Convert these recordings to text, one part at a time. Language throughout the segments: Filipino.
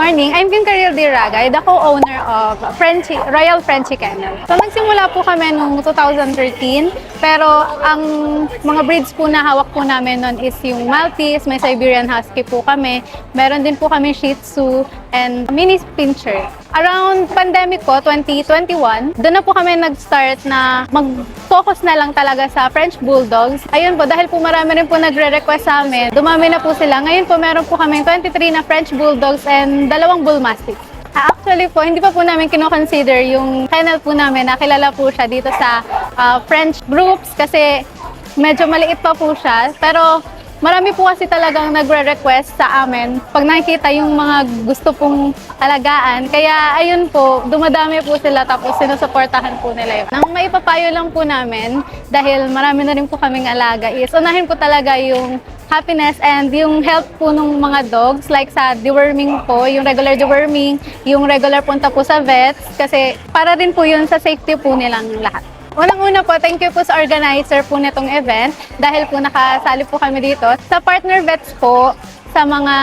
morning. I'm Kim Caril Diragay, the co-owner of Royal Frenchie Kennel. So nagsimula po kami noong 2013, pero ang mga breeds po na hawak po namin noon is yung Maltese, may Siberian Husky po kami, meron din po kami Shih Tzu, and Mini Pinscher. Around pandemic po, 2021, doon na po kami nag-start na mag-focus na lang talaga sa French Bulldogs. Ayun po, dahil po marami rin po nagre-request sa amin, dumami na po sila. Ngayon po, meron po kami 23 na French Bulldogs and 2 Bull Mastiffs. Actually po, hindi pa po namin kino-consider yung kennel po namin na kilala po siya dito sa French groups kasi medyo maliit pa po siya. Pero marami po kasi talagang nagre-request sa amin pag nakikita yung mga gusto pong alagaan. Kaya ayun po, dumadami po sila tapos sinusuportahan po nila yun. Ang maipapayo lang po namin, dahil marami na rin po kaming alaga, is unahin po talaga yung happiness and yung health po ng mga dogs, like sa deworming po, yung regular deworming, yung regular punta po sa vets, kasi para rin po yun sa safety po nilang lahat. Unang-una po, thank you po sa organizer po nitong event dahil po nakasali po kami dito. Sa partner vets po, sa mga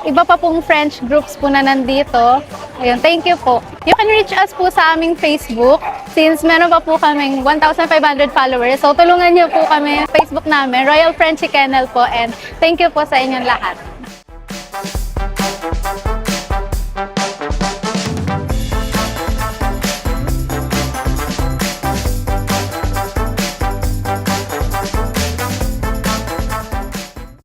iba pa pong French groups po na nandito. Ayun, thank you po. You can reach us po sa aming Facebook since meron pa po kaming 1,500 followers. So tulungan niyo po kami, Facebook namin, Royal Frenchie Kennel po, and thank you po sa inyong lahat.